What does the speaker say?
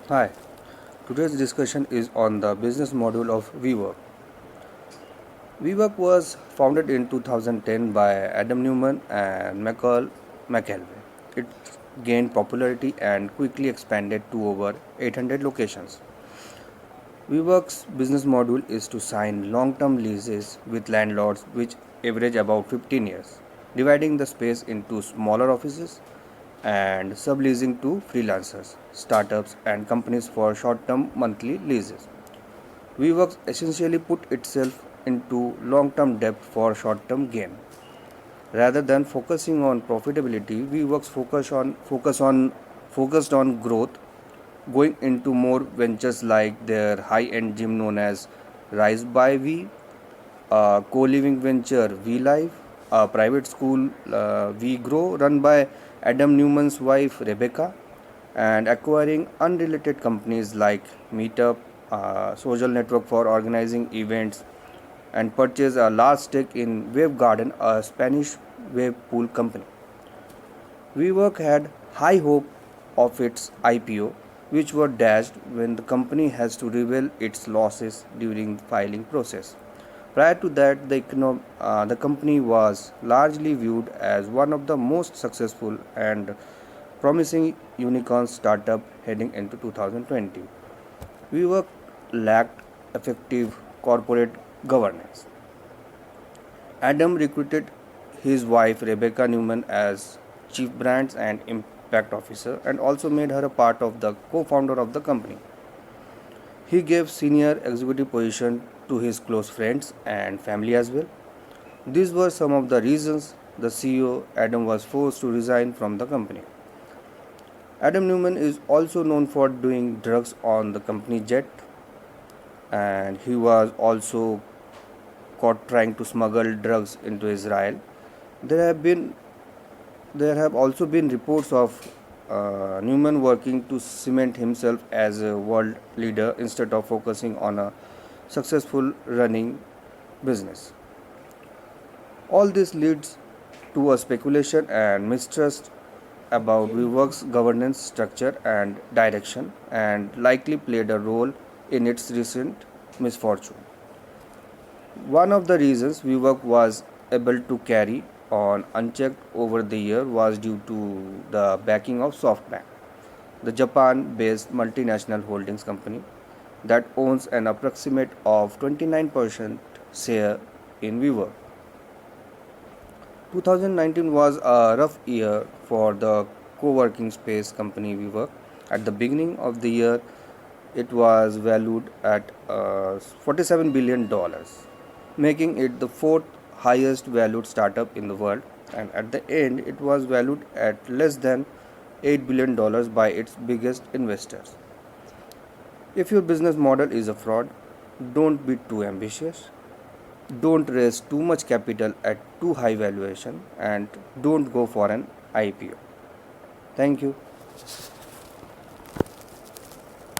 Hi, today's discussion is on the business model of WeWork. WeWork was founded in 2010 by Adam Newman and Michael McElvey. It gained popularity and quickly expanded to over 800 locations. WeWork's business model is to sign long-term leases with landlords which average about 15 years, dividing the space into smaller offices and subleasing to freelancers, startups, and companies for short-term monthly leases. WeWorks essentially put itself into long-term debt for short-term gain. Rather than focusing on profitability, WeWorks focused on growth, going into more ventures like their high-end gym known as Rise by V, a co-living venture VLive, a private school VGrow run by Adam Newman's wife Rebecca, and acquiring unrelated companies like Meetup, a social network for organizing events, and purchase a large stake in Wave Garden, a Spanish wave pool company. WeWork had high hope of its IPO, which were dashed when the company has to reveal its losses during the filing process. Prior to that, the company was largely viewed as one of the most successful and promising unicorn startup heading into 2020. WeWork lacked effective corporate governance. Adam recruited his wife Rebecca Newman as Chief Brands and Impact Officer and also made her a part of the co-founder of the company. He gave senior executive position to his close friends and family as well. These were some of the reasons the CEO Adam was forced to resign from the company. Adam Newman is also known for doing drugs on the company jet, and he was also caught trying to smuggle drugs into Israel. There have been there have also been reports of Newman working to cement himself as a world leader instead of focusing on a successful running business. All this leads to a speculation and mistrust about WeWork's governance structure and direction, and likely played a role in its recent misfortune. One of the reasons WeWork was able to carry on unchecked over the year was due to the backing of SoftBank, the Japan-based multinational holdings company that owns an approximate of 29% share in WeWork. 2019 was a rough year for the co-working space company WeWork. At the beginning of the year, it was valued at $47 billion, making it the fourth highest valued startup in the world. And at the end, it was valued at less than $8 billion by its biggest investors. If your business model is a fraud, don't be too ambitious. Don't raise too much capital at too high valuation, and don't go for an IPO. Thank you.